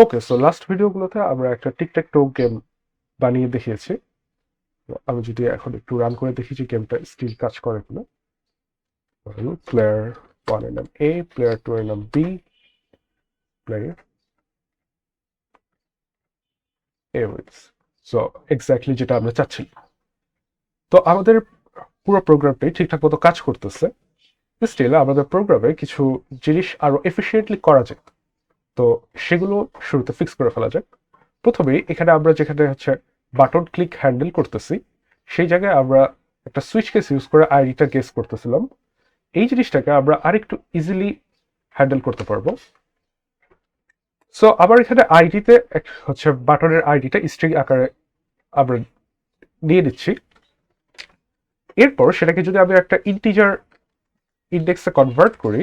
ওকে, so last ভিডিওগুলোতে আমরা একটা টিকট্যাক টো গেম বানিয়ে দেখিয়েছি। তো আমি যদি এখন একটু রান করে দেখি যে গেমটা স্টিল কাজ করে কিনা। প্লেয়ার 1 এর নাম এ, প্লেয়ার 2 এর নাম বি, প্লেয়ার এ উইন্স। সো এক্স্যাক্টলি যেটা আমরা চাচ্ছিলাম। তো আমাদের পুরো প্রোগ্রামটাই ঠিকঠাক মতো কাজ করতেছে। স্টিল আমাদের প্রোগ্রামে কিছু জিনিস আরো এফিসিয়েন্টলি করা যায়। তো সেগুলো শুরুতে ফিক্স করে ফেলা যাক। প্রথমেই এখানে আমরা যেখানে হচ্ছে বাটন ক্লিক হ্যান্ডেল করতেছি, সেই জায়গায় আমরা একটা সুইচ কেস ইউজ করে আইডিটা গেস করতেছিলাম। এই জিনিসটাকে আমরা আরেকটু ইজিলি হ্যান্ডেল করতে পারবো। সো আবার এখানে আইডিতে হচ্ছে বাটনের আইডিটা স্ট্রিং আকারে আমরা নিয়ে নিচ্ছি। এরপর সেটাকে যদি আমি একটা ইন্টিজার ইন্ডেক্সে কনভার্ট করি,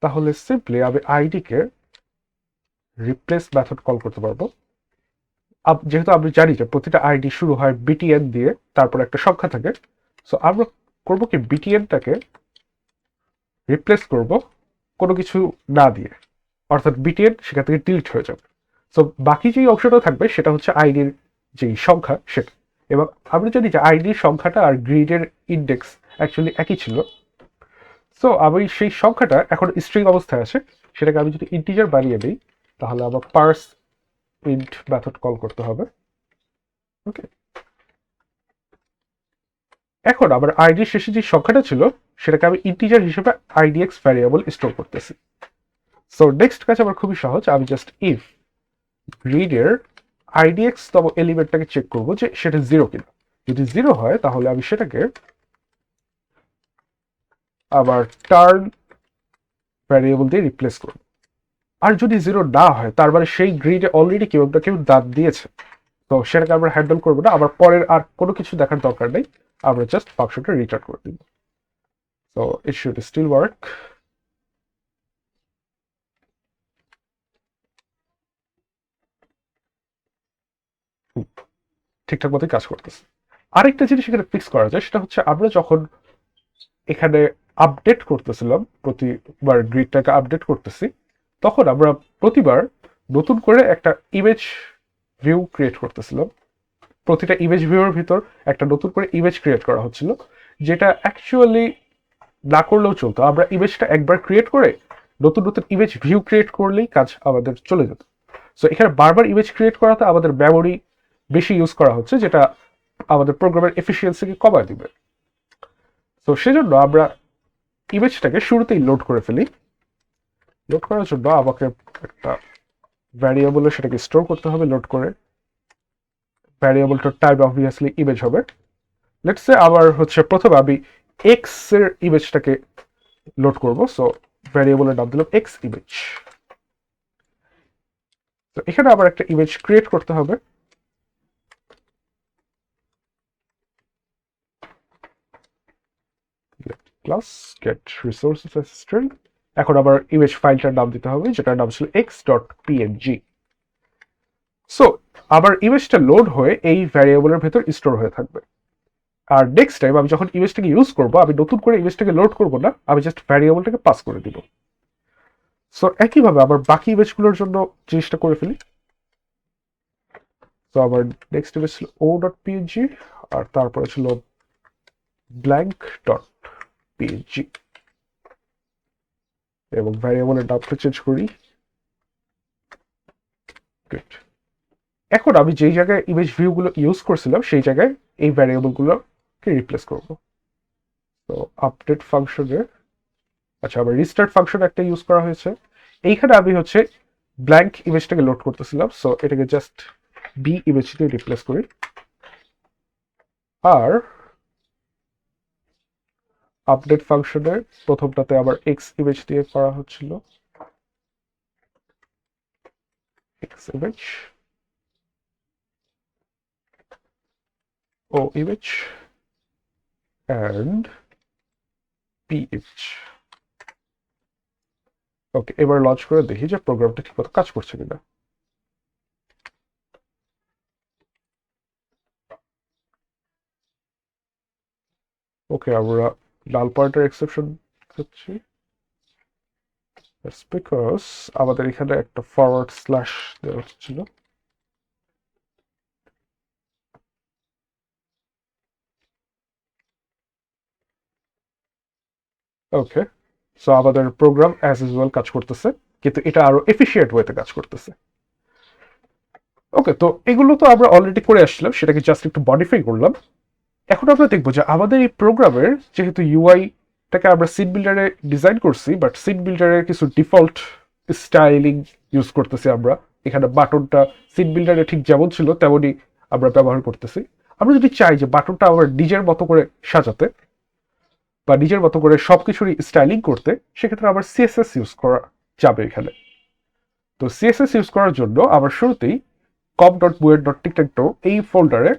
তাহলে সিম্পলি আমি আইডিকে রিপ্লেস মেথড কল করতে পারবো। যেহেতু আমরা জানি যে প্রতিটা আইডি শুরু হয় বিটিএন দিয়ে, তারপর একটা সংখ্যা থাকে। সো আমরা করবো কি, বিটিএনটাকে রিপ্লেস করব কোনো কিছু না দিয়ে, অর্থাৎ বিটিএন সেখান থেকে ডিলিট হয়ে যাবে। সো বাকি যেই অংশটা থাকবে সেটা হচ্ছে আইডির যেই সংখ্যা সেটা। এবং আমরা জানি যে আইডির সংখ্যাটা আর গ্রিডের ইন্ডেক্স অ্যাকচুয়ালি একই ছিল। সো আমি সেই সংখ্যাটা এখন স্ট্রিং অবস্থায় আছে, সেটাকে আমি যদি ইন্টিজার বানিয়ে দিই, তাহলে আমার পার্স ইন্ট মেথড কল করতে হবে। ওকে, এখন আমার আইডির শেষে যে সংখ্যাটা ছিল সেটাকে আমি ইন্টিজার হিসেবে আইডিএক্স ভ্যারিয়েবল স্টোর করতেছি। সো নেক্সট কাজ আমার খুবই সহজ, আমি জাস্ট ইফ গ্রিডের আইডিএক্স তম এলিমেন্টটাকে চেক করবো যে সেটা জিরো কিনা। যদি জিরো হয় তাহলে আমি সেটাকে আবার টার্ন ভ্যারিয়েবল দিয়ে রিপ্লেস করব। আর যদি জিরো না হয় তার মানে সেই গ্রিডে অলরেডি কেউ একটা কেউ দাঁত দিয়েছে, তো সেটাকে আমরা হ্যান্ডেল করবো না। আবার পরের আর কোনো কিছু দেখার দরকার নেই, আমরা জাস্ট ফাংশনটা রিটার্ন করে দিব। So it should still work. ঠিকঠাক মতোই কাজ করতেছে। আরেকটা জিনিস এখানে ফিক্স করা যায়, সেটা হচ্ছে আমরা যখন এখানে আপডেট করতেছিলাম, প্রতিবার গ্রিডটাকে আপডেট করতেছি, তখন আমরা প্রতিবার নতুন করে একটা ইমেজ ভিউ ক্রিয়েট করতেছিলাম। প্রতিটা ইমেজ ভিউর ভিতর একটা নতুন করে ইমেজ ক্রিয়েট করা হচ্ছিল, যেটা অ্যাকচুয়ালি না করলেও চলতো। আমরা ইমেজটা একবার ক্রিয়েট করে নতুন নতুন ইমেজ ভিউ ক্রিয়েট করলেই কাজ আমাদের চলে যেত। সো এখানে বারবার ইমেজ ক্রিয়েট করাতে আমাদের মেমোরি বেশি ইউজ করা হচ্ছে, যেটা আমাদের প্রোগ্রামের এফিসিয়েন্সিকে কমায় দিবে। তো সেজন্য আমরা ইমেজটাকে শুরুতেই লোড করে ফেলি। লোড করার জন্য আমাকে একটা ভ্যারিয়েবলে সেটাকে স্টোর করতে হবে। লোড করে ভ্যারিয়েবলটার টাইপ অবভিয়াসলি ইমেজ হবে। লেটস সে আবার হচ্ছে প্রথমে আমি এক্স এর ইমেজটাকে লোড করব। সো ভ্যারিয়েবলের নাম দিলাম এক্স ইমেজ। তো এখানে আবার একটা ইমেজ ক্রিয়েট করতে হবে। Class get resources assistant. এখন আবার ইমেজ ফাইলটার নাম দিতে হবে, যেটার নাম ছিল x.png। সো আবার ইমেজটা লোড হয়ে এই ভ্যারিয়েবলের ভেতর স্টোর হয়ে থাকবে। আর নেক্সট টাইম আমি যখন ইমেজটাকে ইউজ করবো, আমি নতুন করে ইমেজটাকে লোড করবো না, আমি জাস্ট ভ্যারিয়েবলটাকে পাস করে দিব। সো একইভাবে আবার বাকি ইমেজগুলোর জন্য জিনিসটা করে ফেলি। তো আবার নেক্সট ইমেজ ছিল o.png, আর তারপরে ছিল blank.png, এবং ভ্যারিয়েবলের নামটা চেঞ্জ করি। গ্রেট। এখন আমি যেই জায়গায় ইমেজ ভিউগুলো ইউজ করছিলাম সেই জায়গায় এই ভ্যারিয়েবলগুলোকে রিপ্লেস করব। তো আপডেট ফাংশনে, আচ্ছা, আবার রিস্টার্ট ফাংশন একটা ইউজ করা হয়েছে। এইখানে আমি হচ্ছে ব্ল্যাঙ্ক ইমেজটাকে লোড করতেছিলাম, সো এটাকে জাস্ট বি ইমেজ দিয়ে রিপ্লেস করি। আর আপডেট ফাংশনে প্রথমটাতে আবার এক্স ইমেজ দিয়ে করা হচ্ছিল, X image, O image, and P image. Okay, এবার লঞ্চ করে দেখি যে প্রোগ্রামটা ঠিকমতো কাজ করছে কিনা। ওকে, আমরা লাল পয়েন্টার এক্সেপশন হচ্ছে। দ্যাটস বিকজ আমাদের এখানে একটা ফরওয়ার্ড স্ল্যাশ দেওয়া হচ্ছিল। ওকে, সো আমাদের প্রোগ্রাম অ্যাজ ইউজুয়াল কাজ করতেছে, কিন্তু এটা আরো এফিশিয়েন্ট ওয়েতে কাজ করতেছে। ওকে, তো এগুলো তো আমরা অলরেডি করে আসলাম, সেটাকে জাস্ট একটু মডিফাই করলাম। এখন আমরা দেখবো যে আমাদের এই প্রোগ্রামের যেহেতু ইউআইটাকে আমরা সিন বিল্ডারে ডিজাইন করছি, বাট সিন বিল্ডারের কিছু ডিফল্ট স্টাইলিং ইউজ করতেছি আমরা। এখানে বাটনটা সিন বিল্ডারে ঠিক যেমন ছিল তেমনই আমরা ব্যবহার করতেছি। আমরা যদি চাই যে বাটনটা আমার নিজের মতো করে সাজাতে বা নিজের মতো করে সবকিছুরই স্টাইলিং করতে, সেক্ষেত্রে আবার সিএসএস ইউজ করা যাবে এখানে। তো সিএসএস ইউজ করার জন্য আবার শুরুতেই com.buoyant.tictac এই ফোল্ডারে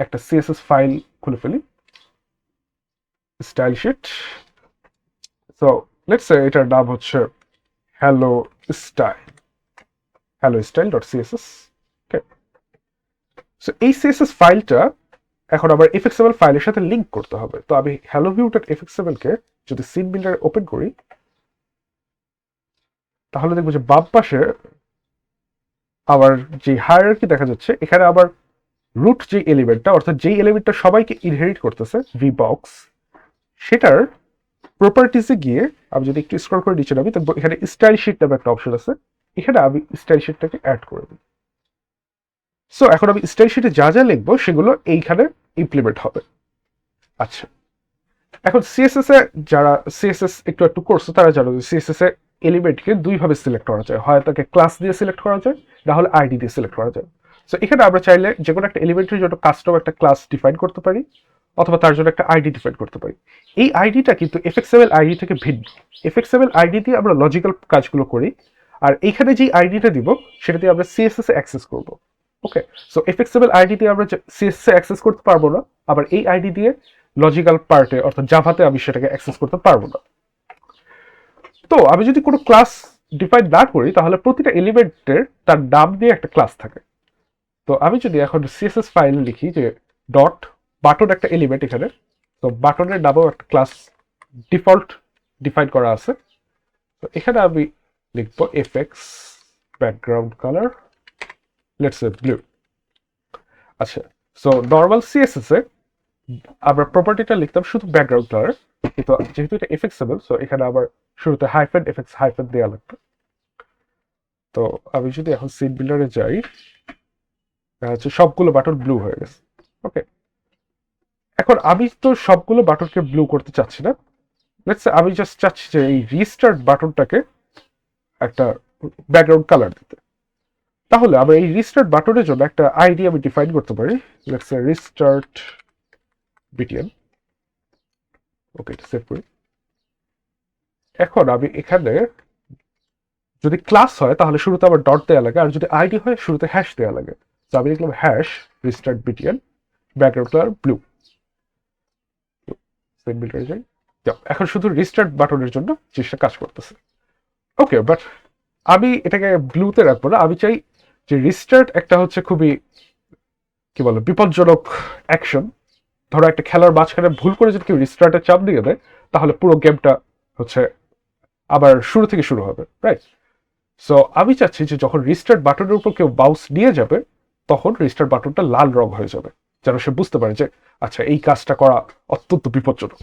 একটা সিএসএস ফাইল খুলে ফেলি, style sheet. So let's say এটার নাম হচ্ছে hello style dot CSS. Okay, so এই সিএসএস ফাইলটা এখন আবার এফএক্সএমএল ফাইলের সাথে লিঙ্ক করতে হবে। তো আমি হ্যালো ভিউ ডট এফএক্সএমএল কে যদি সিন বিল্ডারে ওপেন করি, তাহলে দেখবো যে বাম পাশে আবার যে হায়ারার্কি দেখা যাচ্ছে, এখানে আবার রুট যে এলিমেন্টটা, অর্থাৎ যেই এলিমেন্টটা সবাইকে ইনহেরিট করতেছে ভি বক্স, সেটার প্রপার্টিসে গিয়ে আমি যদি একটু স্ক্রল করে নিচে নামি, দেখবো এখানে স্টাইল শিট নামে একটা অপশন আছে। এখানে আমি স্টাইল শিটটাকে অ্যাড করে দিই। সো এখন আমি স্টাইল শিটে যা যা লিখবো সেগুলো এইখানে ইমপ্লিমেন্ট হবে। আচ্ছা, এখন সিএসএস এ যারা সিএসএস একটু একটু করছে তারা জানো যে সিএসএস এ এলিমেন্টকে দুইভাবে সিলেক্ট করা যায়, হয় তাকে ক্লাস দিয়ে সিলেক্ট করা যায়, না হলে আইডি দিয়ে সিলেক্ট করা যায়। সো এখানে আমরা চাইলে যে কোনো একটা এলিমেন্টের জন্য কাস্টম একটা ক্লাস ডিফাইন করতে পারি, অথবা তার জন্য একটা আইডি ডিফাইন করতে পারি। এই আইডিটা কিন্তু এফএক্সএমএল আইডি থেকে ভিন্ন। এফএক্সএমএল আইডি দিয়ে আমরা লজিক্যাল কাজগুলো করি, আর এইখানে যে আইডিটা দিব সেটা দিয়ে আমরা সিএসএস এ অ্যাক্সেস করব। ওকে, সো এফএক্সএমএল আইডি দিয়ে আমরা সিএসএস এ অ্যাক্সেস করতে পারবো না, আবার এই আইডি দিয়ে লজিক্যাল পার্টে অর্থাৎ জাভাতে আমি সেটাকে অ্যাক্সেস করতে পারবো না। তো আমি যদি কোনো ক্লাস ডিফাইন না করি, তাহলে প্রতিটা এলিমেন্টের তার নাম দিয়ে একটা ক্লাস থাকে। তো আমি যদি এখন সিএসএস ফাইল লিখি যে ডট বাটন একটা এলিমেন্ট এখানে, তো বাটনের নামেও একটা ক্লাস ডিফল্ট ডিফাইন করা আছে। তো এখানে আমি লিখবো FX background colour, let's say blue. আচ্ছা, সো নর্মাল সিএসএস এ আমরা প্রপার্টিটা লিখতাম শুধু ব্যাকগ্রাউন্ড কালার, কিন্তু যেহেতু এটা এফএক্সেবল, সো এখানে আবার শুরুতে হাইফেন এফএক্স হাইফেন দেওয়া লাগবে। তো আমি যদি এখন সিন বিল্ডারে যাই, হচ্ছে সবগুলো বাটন ব্লু হয়ে গেছে। ওকে, এখন আমি তো সবগুলো বাটনকে ব্লু করতে চাচ্ছি না। লেটস সে আমি জাস্ট চাচ্ছি যে এই রিস্টার্ট বাটনটাকে একটা ব্যাকগ্রাউন্ড কালার দিতে। তাহলে আমরা এই রিস্টার্ট বাটনের জন্য একটা আইডি আমি ডিফাইন করতে পারি, লেটস সে রিস্টার্ট বিটিএন। ওকে, এটা সেভ করি। এখন আমি এখানে যদি ক্লাস হয় তাহলে শুরুতে আবার ডট দেওয়া লাগে, আর যদি আইডি হয় শুরুতে হ্যাশ দেওয়া লাগে। তো আমি লিখলাম hash restart BTN background colour blue. যাই, এখন শুধু রিস্টার্ট বাটনের জন্য জিনিসটা কাজ করতেছে। ওকে, বাট আমি এটাকে ব্লুতে রাখবো না। আমি চাই যে রিস্টার্ট একটা হচ্ছে খুবই কি বলে বিপজ্জনক অ্যাকশন। ধরো একটা খেলার মাঝখানে ভুল করে যদি কেউ রিস্টার্টের চাপ দিয়ে দেয়, তাহলে পুরো গেমটা হচ্ছে আবার শুরু থেকে শুরু হবে, রাইট? সো আমি চাচ্ছি যে যখন রিস্টার্ট বাটনের উপর কেউ বাউন্স নিয়ে যাবে, তখন রিস্টার্ট বাটনটা লাল রং হয়ে যাবে, যেন সে বুঝতে পারে যে আচ্ছা এই কাজটা করা অত্যন্ত বিপজ্জনক।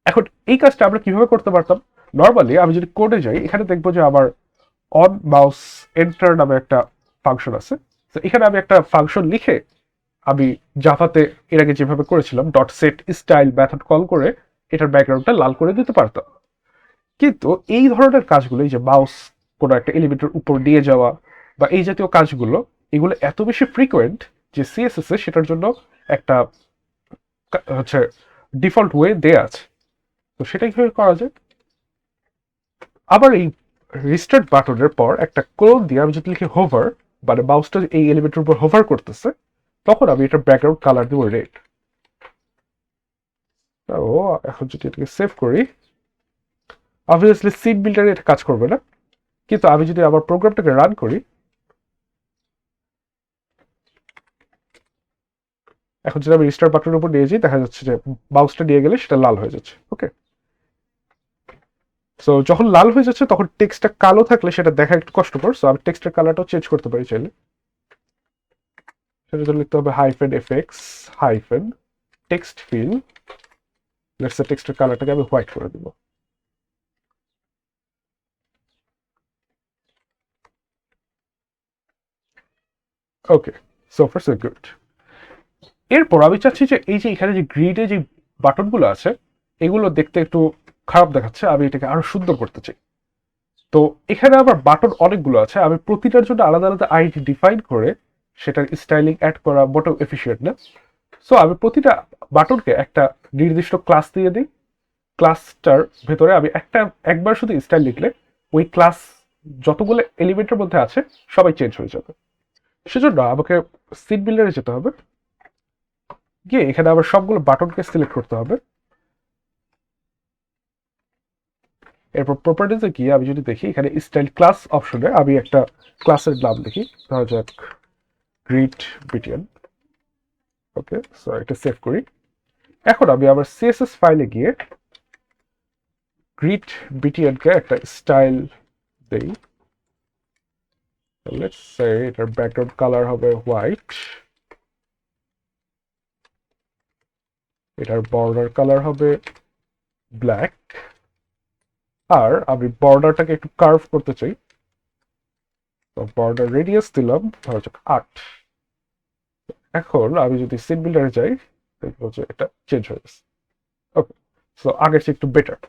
এখন এই কাজটা আমরা কিভাবে করতে পারতাম? নর্মালি আমি যদি কোডে যাই, এখানে দেখবো যে আমার অন মাউস এন্টার নামে একটা ফাংশন আছে। তো এখানে আমি একটা ফাংশন লিখে আমি জাভাতে এর আগে যেভাবে করেছিলাম dot set style method call করে এটার ব্যাকগ্রাউন্ডটা লাল করে দিতে পারতাম। কিন্তু এই ধরনের কাজগুলো, এই যে মাউস কোনো একটা এলিমেন্টের উপর দিয়ে যাওয়া বা এই জাতীয় কাজগুলো, এগুলো এত বেশি ফ্রিকোয়েন্ট যে সিএসএস এ সেটার জন্য একটা হচ্ছে ডিফল্ট ওয়ে দেয়া আছে। তো সেটা কিভাবে করা যায়? আবার এই রিস্টার্ট বাটনের পর একটা ক্লোন দিয়ে আমি যদি লিখি হোভার, মানে মাউসটা এই এলিমেন্টের উপর হোভার করতেছে, তখন আমি এটার ব্যাকগ্রাউন্ড কালার দিব রেড। ও, এখন যদি এটাকে সেভ করি, অবভিয়াসলি সিন বিল্ডারে এটা কাজ করবে না, কিন্তু আমি যদি আবার প্রোগ্রামটাকে রান করি, এখন যদি আমি রিস্টার্ট বাটনের উপর নিয়ে যাই, দেখা যাচ্ছে যে মাউসটা নিয়ে গেলে সেটা লাল হয়ে যাচ্ছে। ওকে, সো যখন লাল হয়ে যাচ্ছে তখন টেক্সটটা কালো থাকলে সেটা দেখা একটু কষ্টকর, সো আমি টেক্সটের কালারটাও চেঞ্জ করতে পারি চাইলে। সেটার জন্য লিখতে হবে hyphen FX hyphen text feel, let's say টেক্সটের কালারটাকে আমি হোয়াইট করে দিব। ওকে, সো ফার সো গুড। এরপর আমি চাচ্ছি যে এই যে এখানে যে গ্রিডে যে বাটনগুলো আছে এগুলো দেখতে একটু খারাপ দেখাচ্ছে, আমি এটাকে আরো সুন্দর করতে চাই। তো এখানে আবার বাটন অনেকগুলো আছে, আমি প্রতিটার জন্য আলাদা আলাদা আইডি ডিফাইন করে সেটার স্টাইলিং অ্যাড করা মোটেও এফিসিয়েন্ট না। সো আমি প্রতিটা বাটনকে একটা নির্দিষ্ট ক্লাস দিয়ে দিই, ক্লাসটার ভেতরে আমি একবার শুধু স্টাইল লিখলে ওই ক্লাস যতগুলো এলিমেন্টের মধ্যে আছে সবাই চেঞ্জ হয়ে যাবে। সেজন্য আমাকে সিট বিল্ডারে যেতে হবে, গিয়ে এখানে আবার সবগুলো বাটনকে সিলেক্ট করতে হবে। এরপর প্রপার্টিজে গিয়ে আমি যদি দেখি এখানে স্টাইল ক্লাস অপশনে আমি একটা ক্লাসের নাম দেখি, ধরা যাক গ্রিড বিটিএন। ওকে, সো এটা সেভ করি। এখন আমি আবার সিএসএস ফাইলে গিয়ে গ্রিড বিটিএনকে একটা স্টাইল দেই। লেটস সে এটার ব্যাকগ্রাউন্ড কালার হবে হোয়াইট, এটার বর্ডার কালার হবে ব্ল্যাক, আর আমি বর্ডারটাকে একটু কার্ভ করতে চাই, তো বর্ডার রেডিয়াস দিলাম ধরা যাক 8। এখন আমি যদি সিন বিল্ডারে যাই দেখবো যে এটা চেঞ্জ হয়ে গেছে। ওকে, সো আগের চেয়ে একটু বেটার।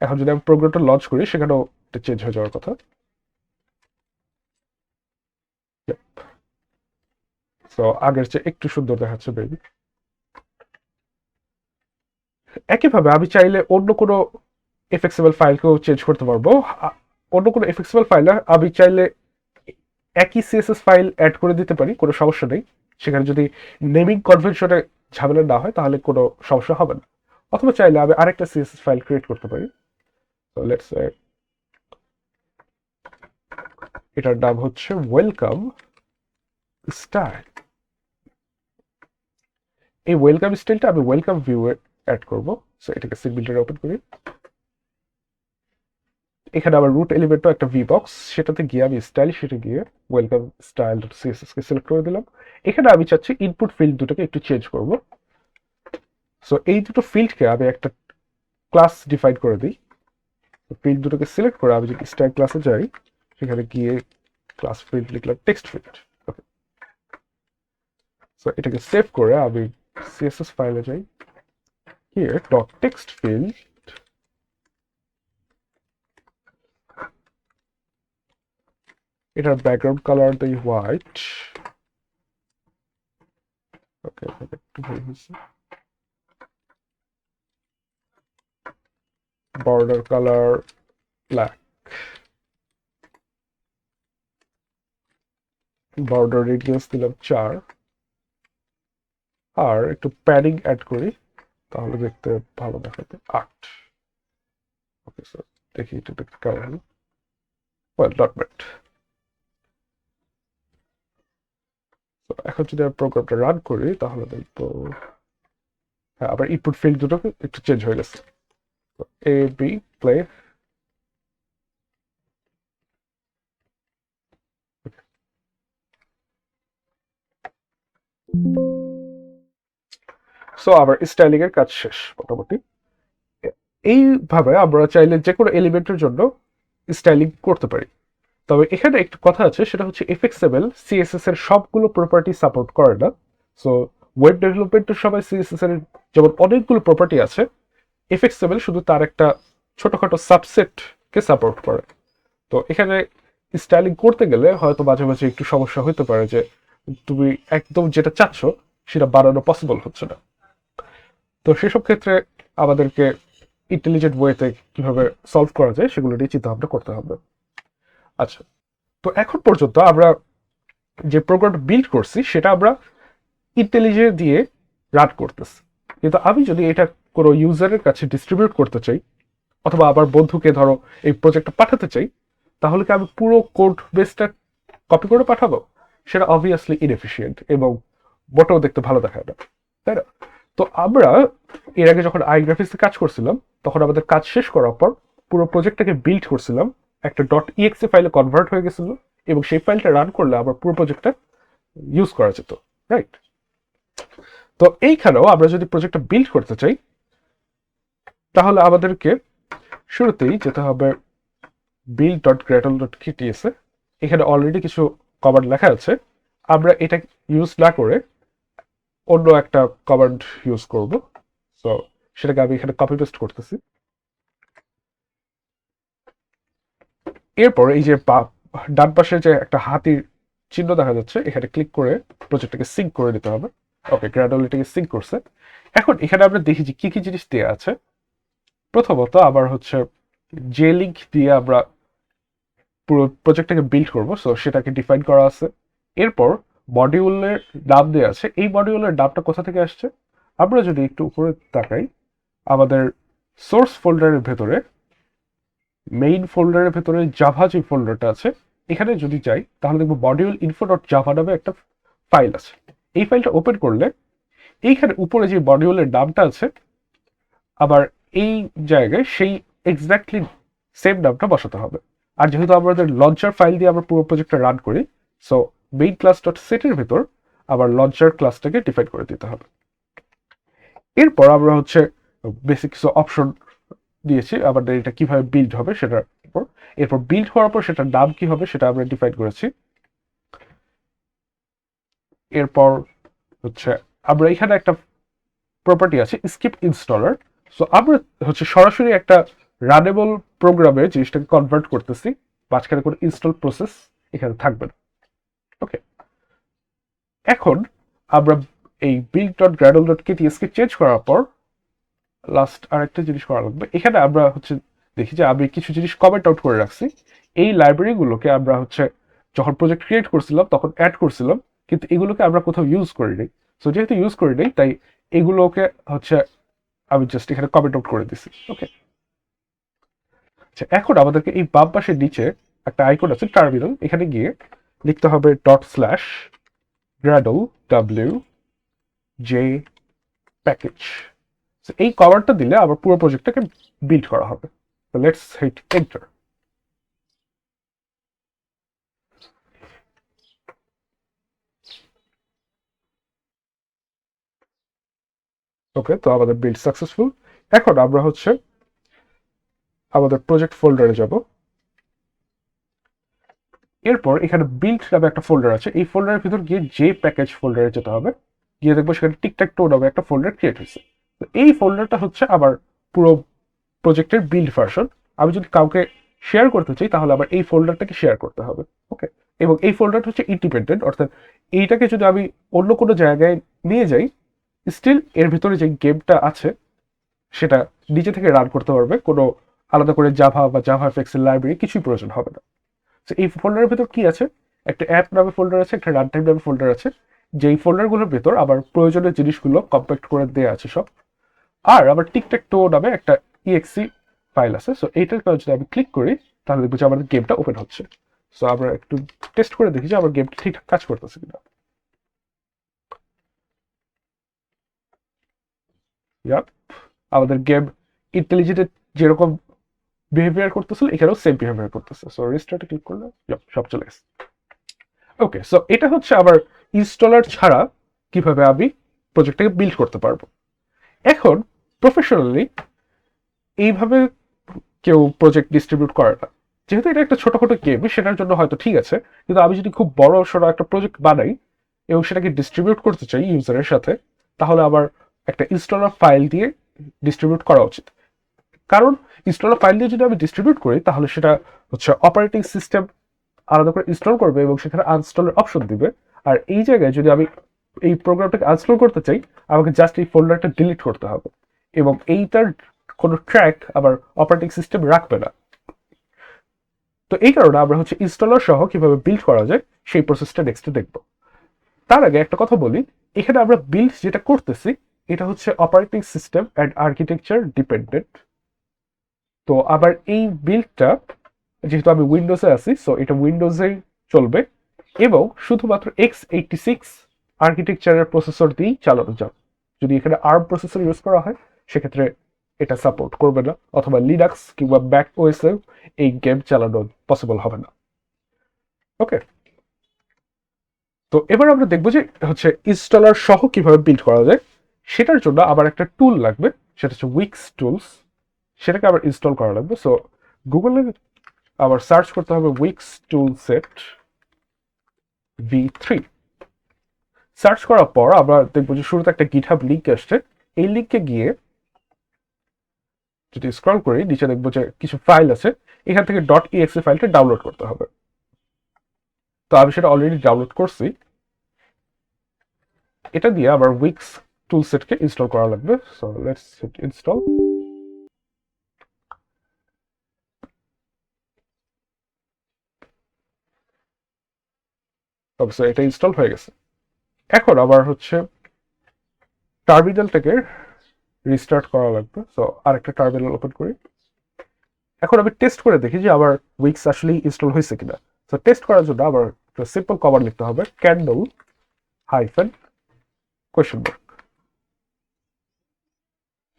এখন যদি আমি প্রোগ্রামটা লঞ্চ করি সেখানেও এটা চেঞ্জ হয়ে যাওয়ার কথা। সো আগের চেয়ে একটু সুন্দর দেখাচ্ছে বেবি। একইভাবে আমি চাইলে অন্য কোনো এফএক্সএমএল ফাইলকেও চেঞ্জ করতে পারবো। অন্য কোনো এফএক্সএমএল ফাইলে আমি চাইলে একই সিএসএস ফাইল অ্যাড করে দিতে পারি, কোনো সমস্যা নেই। সেখানে যদি নেমিং কনভেনশনে ঝামেলা না হয় তাহলে কোনো সমস্যা হবে না। অথবা চাইলে আমি আরেকটা সিএসএস ফাইল ক্রিয়েট করতে পারি। তো লেটস এটার নাম হচ্ছে ওয়েলকাম স্টাইল। এই ওয়েলকাম স্টাইলটা আমি ওয়েলকাম ভিউ অ্যাড করবো। সো এটাকে সিন বিল্ডারে ওপেন করি। এখানে আবার রুট এলিমেন্টও একটা ভি বক্স, সেটাতে গিয়ে আমি স্টাইল সেটা গিয়ে ওয়েলকাম স্টাইল সিএসএস কে সিলেক্ট করে দিলাম। এখানে আমি চাচ্ছি ইনপুট ফিল্ড দুটোকে একটু চেঞ্জ করব। সো এই দুটো ফিল্ডকে আমি একটা ক্লাস ডিফাইন করে দিই। ফিল্ড দুটোকে সিলেক্ট করে আমি যদি স্টাইল ক্লাসে যাই সেখানে গিয়ে ক্লাস ফিল্ড লিখলাম টেক্সট ফিল্ড। ওকে, সো এটাকে সেভ করে আমি সিএসএস ফাইলে যাই, here dot text field এটার ব্যাকগ্রাউন্ড কালার দেই হোয়াইট। ওকে, একটু ভুল হয়েছে। Border colour black, border radius দিলাম 4, আর একটু প্যাডিং অ্যাড করি তাহলে দেখতে ভালো দেখাবে 8। ওকে, স্যার দেখি এটা দেখতে কেমন হলো। Well, not bad. এখন যদি আমি প্রোগ্রামটা রান করি তাহলে দেখবো হ্যাঁ আবার ইনপুট ফিল্ড দুটো একটু চেঞ্জ হয়ে গেছে। A B play. সো আবার স্টাইলিং এর কাজ শেষ মোটামুটি। এইভাবে আমরা চাইলে যে কোনো এলিমেন্টের জন্য স্টাইলিং করতে পারি। তবে এখানে একটু কথা আছে, সেটা হচ্ছে এফএক্সএমএল সিএসএস এর সবগুলো প্রপার্টি সাপোর্ট করে না। সো ওয়েব ডেভেলপমেন্টের সময় সিএসএস এর যেমন অনেকগুলো প্রপার্টি আছে, এফএক্সএমএল শুধু তার একটা ছোটখাটো সাবসেটকে সাপোর্ট করে। তো এখানে স্টাইলিং করতে গেলে হয়তো মাঝে মাঝে একটু সমস্যা হতে পারে যে তুমি একদম যেটা চাচ্ছ সেটা বানানো পসিবল হচ্ছে না। তো সেসব ক্ষেত্রে আমাদেরকে ইন্টেলিজেন্ট ওয়েতে কিভাবে সলভ করা যায় সেগুলো নিয়ে চিন্তা ভাবনা করতে হবে। আচ্ছা, তো এখন পর্যন্ত আমরা যে প্রোগ্রামটা বিল্ড করছি সেটা আমরা ইন্টেলিজেন্ট দিয়ে রান করতেছি, কিন্তু আমি যদি এটা কোনো ইউজারের কাছে ডিস্ট্রিবিউট করতে চাই অথবা আবার বন্ধুকে ধরো এই প্রজেক্টটা পাঠাতে চাই, তাহলে কি আমি পুরো কোড বেসটা কপি করে পাঠাবো? সেটা অবভিয়াসলি ইনএফিসিয়েন্ট এবং মোটেও দেখতে ভালো দেখায় না, তাই না? তো আমরা এর আগে যখন iGraphics কাজ করছিলাম তখন আমাদের কাজ শেষ করার পর পুরো প্রজেক্টটাকে বিল্ড করছিলাম, একটা .exe ফাইলে কনভার্ট হয়ে গেছিল এবং সেই ফাইলটা রান করলে আবার পুরো প্রজেক্টটা ইউজ করা যেত, রাইট? তো এইখানেও আমরা যদি প্রজেক্টটা বিল্ড করতে চাই তাহলে আমাদেরকে শুরুতেই যেতে হবে build.gradle.kts এ। এখানে অলরেডি কিছু কমান্ড লেখা আছে, আমরা এটা ইউজ না করে অন্য একটা কমান্ড ইউজ করব। সো সেটাকে আমি এখানে কপি পেস্ট করতেছি। এরপর এই যে ডান পাশে যে একটা হাতির চিহ্ন দেখা যাচ্ছে, এখানে ক্লিক করে প্রজেক্টটাকে সিঙ্ক করে নিতে হবে। ওকে, গ্র্যাডল এটাকে সিঙ্ক করছে। এখন এখানে আমরা দেখি যে কি কি জিনিস দেওয়া আছে। প্রথমত আবার হচ্ছে যে লিঙ্ক দিয়ে আমরা পুরো প্রজেক্টটাকে বিল্ড করবো, সো সেটাকে ডিফাইন করা আছে। এরপর মডিউলের নাম দেওয়া আছে। এই মডিউলের নামটা কোথা থেকে আসছে? আমরা যদি একটু উপরে তাকাই, আমাদের সোর্স ফোল্ডারের ভেতরে, মেইন ফোল্ডারের ভেতরে জাভা যে ফোল্ডারটা আছে, এখানে যদি যাই তাহলে দেখবো মডিউল ইনফো ডট জাভা নামে একটা ফাইল আছে। এই ফাইলটা ওপেন করলে এইখানে উপরে যে মডিউলের নামটা আছে, আবার এই জায়গায় সেই এক্স্যাক্টলি সেম নামটা বসাতে হবে। আর যেহেতু আমাদের লঞ্চার ফাইল দিয়ে আমরা পুরো প্রজেক্টটা রান করি, সো মেইন ক্লাস ডট সেটের ভেতর আবার লঞ্চার ক্লাসটাকে ডিফাইন করে দিতে হবে। এরপর আমরা হচ্ছে বেসিক কিছু অপশন দিয়েছি আমাদের এটা কিভাবে বিল্ড হবে সেটার উপর। এরপর বিল্ড হওয়ার পর সেটার নাম কি হবে সেটা আমরা ডিফাইন করেছি। এরপর হচ্ছে আমরা এখানে একটা প্রপার্টি আছে স্কিপ ইনস্টলার। সো আমরা হচ্ছে সরাসরি একটা রানেবল প্রোগ্রামে জিনিসটাকে কনভার্ট করতেছি, মাঝখানে কোনো ইনস্টল প্রসেস এখানে থাকবে না। ওকে, এখন আমরা এই build.gradle.kts কে চেঞ্জ করার পর লাস্ট আরেকটা জিনিস করা লাগবে। এখানে আমরা হচ্ছে দেখি যে আমি কিছু জিনিস কমেন্ট আউট করে রাখছি। এই লাইব্রেরিগুলোকে আমরা হচ্ছে যখন প্রজেক্ট ক্রিয়েট করছিলাম তখন অ্যাড করছিলাম, কিন্তু এগুলোকে আমরা কোথাও ইউজ করি নাই। সো যেহেতু ইউজ করি নাই, তাই এগুলোকে হচ্ছে আমি জাস্ট এখানে কমেন্ট আউট করে দিছি। ওকে, আচ্ছা, এখন আমাদেরকে এই বাম পাশের নিচে একটা আইকন আছে টার্মিনাল, এখানে গিয়ে লিখতে হবে ./gradle wj প্যাকেজ। এই কভারটা দিলে আবার পুরো প্রজেক্টটাকে বিল্ড করা হবে। Let's hit enter. ওকে, তো আমাদের বিল্ড সাকসেসফুল। এখন আমরা হচ্ছে আমাদের প্রজেক্ট ফোল্ডারে যাব। এরপর এখানে বিল্ড নামে একটা ফোল্ডার আছে, এই ফোল্ডারের ভিতর গিয়ে যে প্যাকেজ ফোল্ডারে যেতে হবে, গিয়ে দেখবো সেখানে টিকট্যাক টো নামে একটা ফোল্ডার ক্রিয়েট হয়েছে। তো এই ফোল্ডারটা হচ্ছে আবার পুরো প্রজেক্টের বিল্ড ভার্সন। আমি যদি কাউকে শেয়ার করতে চাই তাহলে আবার এই ফোল্ডারটাকে শেয়ার করতে হবে। ওকে, এবং এই ফোল্ডারটা হচ্ছে ইন্ডিপেন্ডেন্ট, অর্থাৎ এইটাকে যদি আমি অন্য কোনো জায়গায় নিয়ে যাই, স্টিল এর ভিতরে যে গেমটা আছে সেটা নিজে থেকে রান করতে পারবে, কোনো আলাদা করে জাভা বা জাভা এফএক্সের লাইব্রেরি কিছুই প্রয়োজন হবে না। তো এই ফোল্ডারের ভিতর কি আছে? একটা অ্যাপ নামে ফোল্ডার আছে, একটা রান টাইম নামে ফোল্ডার আছে, যেই ফোল্ডারগুলোর ভেতর আবার প্রয়োজনীয় জিনিসগুলো কম্প্যাক্ট করে দেওয়া আছে সব। আর আবার টিকট্যাক টো নামে একটা ইএক্সি ফাইল আছে। সো এইটার কাজ যদি আমি ক্লিক করি তাহলে দেখবো যে আমাদের গেমটা ওপেন হচ্ছে। সো আমরা একটু টেস্ট করে দেখি যে আমার গেমটা ঠিকঠাক কাজ করতেছে কিনা। ইয়াপ, আমাদের গেম ইন্টেলিজেন্টে যেরকম বিহেভিয়ার করতেছিল এখানেও সেম বিহেভিয়ার করতেছে। সো রিস্টার্টে ক্লিক করলে সব চলে গেছে। ওকে, সো এটা হচ্ছে আবার ইনস্টলার ছাড়া কিভাবে আমি প্রজেক্টটাকে বিল্ড করতে পারবো। এখন প্রফেশনালি এইভাবে কেউ প্রজেক্ট ডিস্ট্রিবিউট করে না। যেহেতু এটা একটা ছোটখাটো গেম, সেটার জন্য হয়তো ঠিক আছে, কিন্তু আমি যদি খুব বড় সড়ো একটা প্রজেক্ট বানাই এবং সেটাকে ডিস্ট্রিবিউট করতে চাই ইউজারের সাথে, তাহলে আবার একটা ইনস্টলার ফাইল দিয়ে ডিস্ট্রিবিউট করা উচিত। কারণ ইনস্টলার ফাইল দিয়ে যদি আমি ডিস্ট্রিবিউট করি তাহলে সেটা হচ্ছে অপারেটিং সিস্টেম আলাদা করে ইনস্টল করবে এবং সেখানে আনস্টলের অপশন দিবে। আর এই জায়গায় যদি আমি এই প্রোগ্রামটাকে আনস্টল করতে চাই, আমাকে জাস্ট এই ফোল্ডারটা ডিলিট করতে হবে এবং এইটার কোনো ট্র্যাক আবার অপারেটিং সিস্টেম রাখবে না। তো এই কারণে আমরা হচ্ছে ইনস্টলার সহ কিভাবে বিল্ড করা যায় সেই প্রসেসটা নেক্সটে দেখব। তার আগে একটা কথা বলি, এখানে আমরা বিল্ড যেটা করতেছি এটা হচ্ছে operating system and architecture dependent. তো আবার এই বিল্ডটা যেহেতু আমি উইন্ডোজে আছি, সো এটা উইন্ডোজেই চলবে এবং শুধুমাত্র x86 আর্কিটেকচারের প্রসেসর দিয়েই চালানো যাবে। যদি এখানে আর্ম প্রসেসর ইউজ করা হয় সেক্ষেত্রে এটা সাপোর্ট করবে না, অথবা লিনাক্স কিংবা ব্যাক ওএসে এই গেম চালানো পসিবল হবে না। ওকে, তো এবার আমরা দেখবো যে হচ্ছে ইনস্টলার সহ কিভাবে বিল্ড করা যায়। সেটার জন্য আবার একটা টুল লাগবে, সেটা হচ্ছে উইক্স টুলস। সেটাকে আবার ইনস্টল করা লাগবে। সো গুগলে আবার সার্চ করতে হবে উইক্স টুল সেট v3। সার্চ করার পর আমরা দেখবো যে শুরুতে একটা গিটহাব লিঙ্ক আসছে। এই লিঙ্কে গিয়ে যদি স্ক্রল করি নিচে দেখবো যে কিছু ফাইল আছে, এখান থেকে .exe ফাইলটা ডাউনলোড করতে হবে। তো আমি সেটা অলরেডি ডাউনলোড করছি। এটা দিয়ে আবার উইক্স টুল সেটকে ইনস্টল করা লাগবে। So let's hit install. অবশ্যই এটা ইনস্টল হয়ে গেছে। এখন আবার হচ্ছে টার্মিনালটাকে রিস্টার্ট করা লাগবে। সো আরেকটা টার্মিনাল ওপেন করি। এখন আমি টেস্ট করে দেখি যে আবার উইক্স আসলে ইনস্টল হয়েছে কিনা। তো টেস্ট করার জন্য আবার একটা সিম্পল কমান্ড লিখতে হবে, ক্যান্ডল হাইফেন কোয়েশ্চেন মার্ক।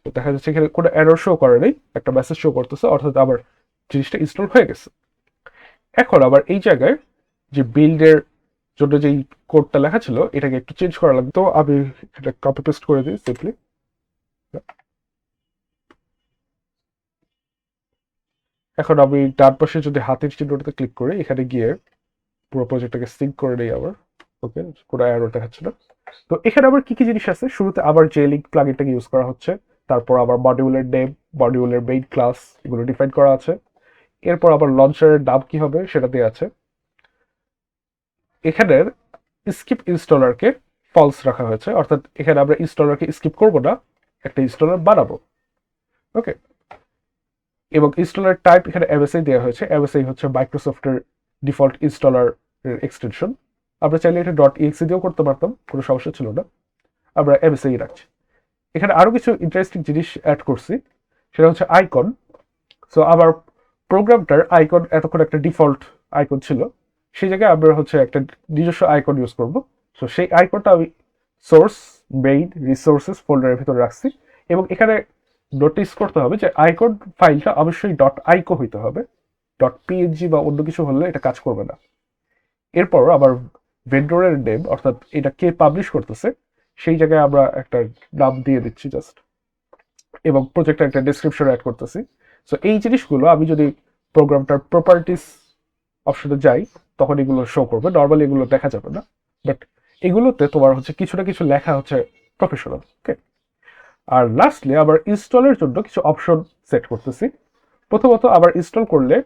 তো দেখা যাচ্ছে এখানে কোনো এরর শো করে নেই, একটা মেসেজ শো করতেছে, অর্থাৎ আবার জিনিসটা ইনস্টল হয়ে গেছে। এখন আবার এই জায়গায় যে বিল্ডের জন্য যেই কোডটা লেখা ছিল এটাকে একটু চেঞ্জ করা লাগবে। তো আমি এটা কপি পেস্ট করে দিই সিম্পলি। এখন আমি ডান পাশে যদি হাতের চিহ্নটাতে ক্লিক করি, এখানে গিয়ে পুরো প্রজেক্টটাকে সিঙ্ক করে নিই আবার। ওকে, কোনো এরর দেখাচ্ছে না। তো এখানে আবার কি কি জিনিস আছে, শুরুতে আবার জেলিং প্লাগইনটাকে ইউজ করা হচ্ছে, তারপর আবার মডিউলের নেম, মডিউলের মেইন ক্লাস এগুলো ডিফাইন করা আছে। এরপর আবার লঞ্চারের নাম কি হবে সেটা দেওয়া আছে। এখানের স্কিপ ইনস্টলারকে ফলস রাখা হয়েছে, অর্থাৎ এখানে আমরা ইনস্টলারকে স্কিপ করব না, একটা ইনস্টলার বানাবো। ওকে, এবং ইনস্টলার টাইপ এখানে এমএসআই দেওয়া হয়েছে। এমএসআই হচ্ছে মাইক্রোসফটের ডিফল্ট ইনস্টলার এক্সটেনশন। আমরা চাইলে এটা .exe দিয়েও করতে পারতাম, কোনো সমস্যা ছিল না। আমরা এমএসআই রাখছি। এখানে আরো কিছু ইন্টারেস্টিং জিনিস অ্যাড করছি, সেটা হচ্ছে আইকন। সো আবার প্রোগ্রামটার আইকন এতক্ষণ একটা ডিফল্ট আইকন ছিল, সেই জায়গায় আমরা হচ্ছে একটা নিজস্ব আইকন ইউজ করব। সো সেই আইকনটা আমি সোর্স মেইন রিসোর্সেস ফোল্ডারের ভিতরে রাখছি, এবং এখানে নোটিস করতে হবে যে আইকন ফাইলটা অবশ্যই .ico হইতে হবে। .png বা অন্য কিছু হলে এটা কাজ করবে না। এরপর আবার ভেন্ডরের নেম, অর্থাৎ এটা কে পাবলিশ করতেছে সেই জায়গায় আমরা একটা নাম দিয়ে দিচ্ছি জাস্ট, এবং প্রজেক্টের একটা ডেসক্রিপশন অ্যাড করতেছি। সো এই জিনিসগুলো আমি যদি প্রোগ্রামটার প্রপার্টিস অপশনে যাই তখন এগুলো শো করবে, নর্মালি এগুলো দেখা যাবে না, বাট এগুলোতে তোমার হচ্ছে কিছু না কিছু লেখা হচ্ছে প্রফেশনাল। ওকে, আর লাস্টলি আবার ইনস্টলের জন্য কিছু অপশন সেট করতেছি। প্রথমত আবার ইনস্টল করলে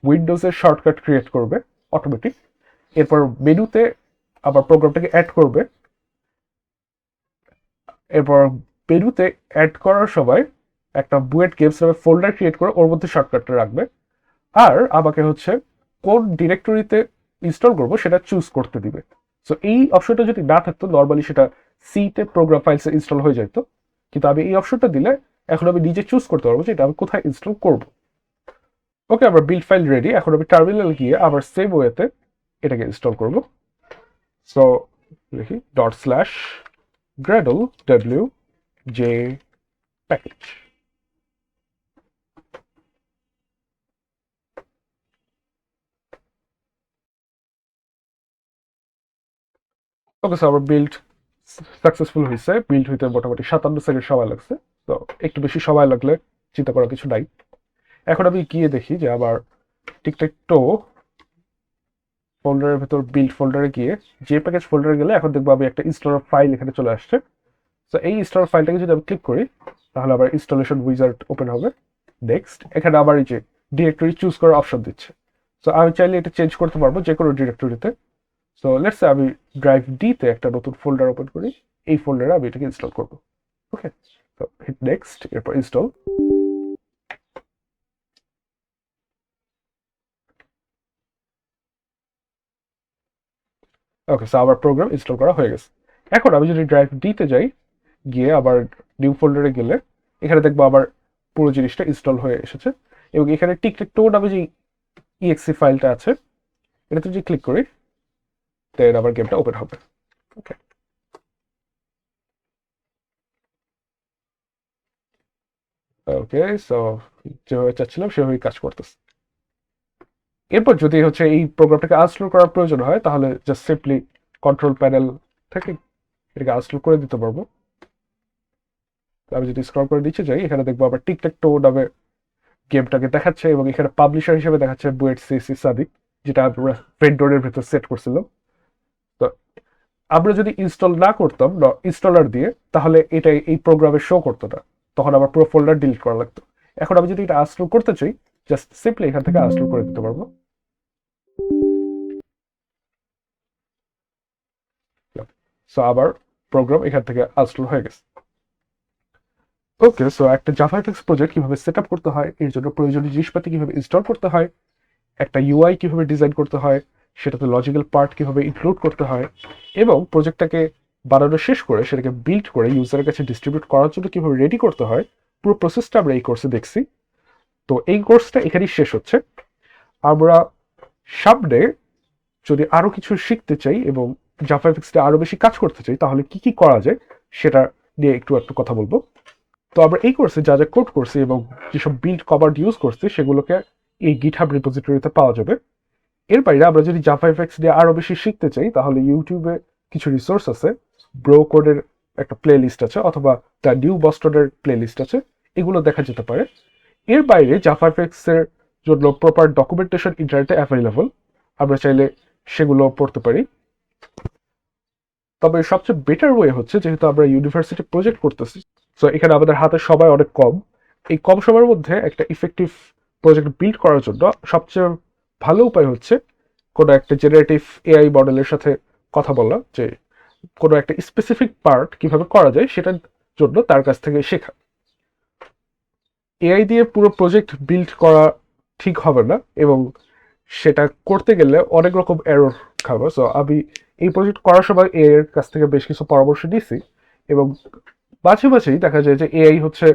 উইন্ডোজের শর্টকাট ক্রিয়েট করবে অটোমেটিক। এরপর মেনুতে আবার প্রোগ্রামটাকে অ্যাড করবে। এরপর মেনুতে অ্যাড করার সময় একটা বুয়েট গেমস নামে ফোল্ডার ক্রিয়েট করে ওর মধ্যে শর্টকাটটা রাখবে। আর আমাকে হচ্ছে কোন ডিরেক্টরিতে ইনস্টল করবো সেটা চুজ করতে দিবে। সো এই অপশনটা যদি না থাকতো নর্মালি সেটা সিতে প্রোগ্রাম ফাইলসে ইনস্টল হয়ে যেত, কিন্তু আমি এই অপশনটা দিলে এখন আমি নিজে চুজ করতে পারবো যে এটা আমি কোথায় ইনস্টল করব। ওকে, আমার বিল্ড ফাইল রেডি। এখন আমি টার্মিনাল গিয়ে আবার সেম ওয়েতে এটাকে ইনস্টল করব। সো লিখি ./gradle wj প্যাকেজ। ওকে, সো আমার বিল্ড সাকসেসফুল হয়েছে। বিল্ড হইতে মোটামুটি 57 সেকেন্ড সময় লাগছে। তো একটু বেশি সময় লাগলে চিন্তা করার কিছু নাই। এখন আমি গিয়ে দেখি যে আবার টিকটক টো ফোল্ডারের ভেতর বিল্ড ফোল্ডারে গিয়ে যে প্যাকেজ ফোল্ডারে গেলে এখন দেখবো আমি একটা ইনস্টলার ফাইল এখানে চলে আসছে। তো এই ইনস্টলার ফাইলটাকে যদি আমি ক্লিক করি তাহলে আবার ইনস্টলেশন উইজার্ড ওপেন হবে। নেক্সট, এখানে আবার এই যে ডিরেক্টরি চুজ করার অপশন দিচ্ছে। সো আমি চাইলে এটা চেঞ্জ করতে পারবো যে কোনো ডিরেক্টরিতে। সো লেটস আমি ড্রাইভ ডিতে একটা নতুন ফোল্ডার ওপেন করি, এই ফোল্ডারে আমি এটাকে ইনস্টল করবো। ওকে, তো হিট নেক্সট, এরপর ইনস্টল। ওকে, সো আমার প্রোগ্রাম ইনস্টল করা হয়ে গেছে। এখন আমি যদি ড্রাইভ ডিতে যাই, গিয়ে আবার নিউ ফোল্ডারে গেলে এখানে দেখবো আবার পুরো জিনিসটা ইনস্টল হয়ে এসেছে, এবং এখানে টিকটক টো নামে যে ইএক্সি ফাইলটা আছে এটাতে যদি ক্লিক করি দেন আবার গেমটা ওপেন হবে। ওকে, ওকে, সো যেভাবে চাচ্ছিলাম সেভাবেই কাজ করতেছে। এরপর যদি হচ্ছে এই প্রোগ্রামটাকে আনস্টল করার প্রয়োজন হয় তাহলে জাস্ট সিম্পলি কন্ট্রোল প্যানেল থেকে এটাকে আনস্টল করে দিতে পারবো। আমি যদি স্ক্রল করে নিচে যাই, এখানে দেখবো আবার টিকট্যাক টো নামে গেমটাকে দেখাচ্ছে এবং এখানে পাবলিশার হিসেবে দেখাচ্ছে বুয়েট সিসি সাদিক, যেটা আমরা ভেন্ডরের ভেতর সেট করছিলাম। তো আমরা যদি ইনস্টল না করতাম ইনস্টলার দিয়ে, তাহলে এটা এই প্রোগ্রামে শো করতো না, তখন আবার পুরো ফোল্ডার ডিলিট করা লাগতো। এখন আমি যদি এটা আনস্টল করতে চাই, জাস্ট সিম্পলি এখান থেকে আনস্টল করে দিতে পারবো। সো আবার প্রোগ্রাম এখান থেকে আনস্টল হয়ে গেছে। ওকে, সো একটা জাভাফিক্স প্রজেক্ট কিভাবে সেট আপ করতে হয়, এর জন্য প্রয়োজনীয় জিনিসপাতি কিভাবে ইনস্টল করতে হয়, একটা ইউআই কিভাবে ডিজাইন করতে হয়, সেটাতে লজিক্যাল পার্ট কিভাবে ইনক্লুড করতে হয়, এবং প্রজেক্টটাকে বানানো শেষ করে সেটাকে বিল্ড করে ইউজারের কাছে ডিস্ট্রিবিউট করার জন্য কিভাবে রেডি করতে হয়, পুরো প্রসেসটা আমরা এই কোর্সে দেখছি। তো এই কোর্সটা এখানেই শেষ হচ্ছে। আমরা সামনে যদি আরো কিছু শিখতে চাই এবং জাভাফিক্সে আরো বেশি কাজ করতে চাই, তাহলে কি কি করা যায় সেটা নিয়ে একটু একটু কথা বলবো। তো আমরা এই কোর্সে যা যা কোড করছি এবং যেসব বিল্ড কমান্ড ইউজ করছি সেগুলোকে এই গিটহাব রিপোজিটরিতে পাওয়া যাবে। এর বাইরে আমরা যদি জাভাফিক্স দিয়ে আরো বেশি শিখতে চাই, তাহলে ইউটিউবে কিছু রিসোর্স আছে। ব্রো কোডের একটা প্লে লিস্ট আছে, অথবা দ্য নিউ বস্টনের প্লে লিস্ট আছে, এগুলো দেখা যেতে পারে। এর বাইরে জাভাফিক্স এর জন্য প্রপার ডকুমেন্টেশন ইন্টারনেটে অ্যাভেলেবল, আমরা চাইলে সেগুলো পড়তে পারি। তবে সবচেয়ে বেটার ওয়ে হচ্ছে, যেহেতু আমরা ইউনিভার্সিটি প্রজেক্ট করতেছি, সো এখানে আমাদের হাতে সময় অনেক কম। এই কম সময়ের মধ্যে একটা ইফেক্টিভ প্রজেক্ট বিল্ড করার জন্য সবচেয়ে ভালো উপায় হচ্ছে কোনো একটা জেনারেটিভ এআই মডেলের সাথে কথা বলা, যে কোনো একটা স্পেসিফিক পার্ট কিভাবে করা যায় সেটার জন্য তার কাছ থেকে শেখা। এআই দিয়ে পুরো প্রজেক্ট বিল্ড করা ঠিক হবে না, এবং সেটা করতে গেলে অনেক রকম এরর খাবে। সো আমি এই প্রজেক্ট করার সময় এআই এর কাছ থেকে বেশ কিছু পরামর্শ নিয়েছি, এবং মাঝে মাঝেই দেখা যায় যে এআই হচ্ছে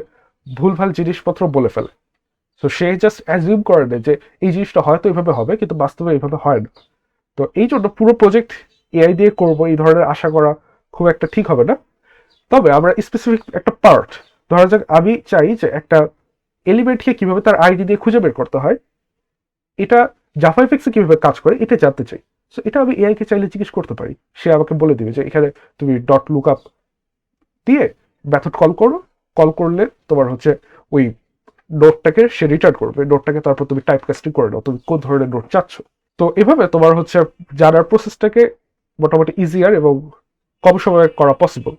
ভুলভাল জিনিসপত্র বলে ফেলে। তো সে জাস্ট অ্যাজিউম করে নেয় যে এই জিনিসটা হয়তো এইভাবে হবে, কিন্তু বাস্তবে এইভাবে হয় না। তো এই জন্য পুরো প্রজেক্ট এআই দিয়ে করবো এই ধরনের আশা করা খুব একটা ঠিক হবে না। তবে আমরা স্পেসিফিক একটা পার্ট, ধরা যাক আমি চাই যে একটা এলিমেন্টকে কিভাবে তার আইডি দিয়ে খুঁজে বের করতে হয়, এটা জাভাফিক্সে কিভাবে কাজ করে এটা জানতে চাই। সো এটা আমি এআই কে চাইলে জিজ্ঞেস করতে পারি, সে আমাকে বলে দিবে যে এখানে তুমি ডট লুক আপ দিয়ে মেথড কল করো, কল করলে তোমার হচ্ছে ওই নোটটাকে সে রিটার্ন করবে, নোটটাকে তারপর তুমি টাইপ কাস্টিং করে নাও, তুমি কোন ধরনের নোট চাচ্ছ। তো এভাবে তোমার হচ্ছে জানার প্রসেসটাকে মোটামুটি ইজিয়ার এবং কম সময়ে করা পসিবল।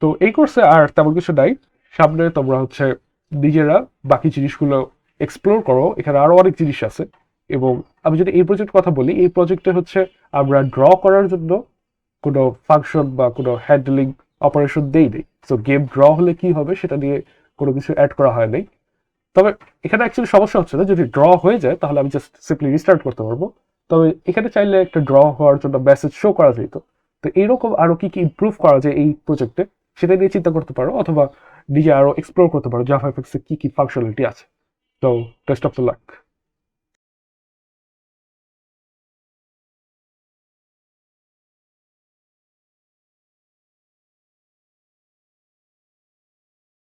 তো এই কোর্সে আর তেমন কিছু নাই। সামনে তোমরা হচ্ছে নিজেরা বাকি জিনিসগুলো এক্সপ্লোর করো, এখানে আরো অনেক জিনিস আছে। এবং আমি যদি এই প্রজেক্ট কথা বলি, এই প্রজেক্টে হচ্ছে আমরা ড্র করার জন্য কোনো ফাংশন বা কোনো হ্যান্ডলিং অপারেশন দেই নেই। সো গেম ড্র হলে কি হবে সেটা নিয়ে কোনো কিছু অ্যাড করা হয় নাই। তবে এখানে অ্যাকচুয়ালি সমস্যা হচ্ছে না, যদি ড্র হয়ে যায় তাহলে আমি জাস্ট সিম্পলি রিস্টার্ট করতে পারবো। তবে এখানে চাইলে একটা ড্র হওয়ার জন্য মেসেজ শো করা যেত। তো এইরকম আরো কি কি ইমপ্রুভ করা যায় এই প্রজেক্টে, সেটা নিয়ে চিন্তা করতে পারো, অথবা নিজে আরো এক্সপ্লোর করতে পারো জাভাফিক্সে কি কি ফাংশনালিটি আছে। তো বেস্ট অফ দ্য লাক।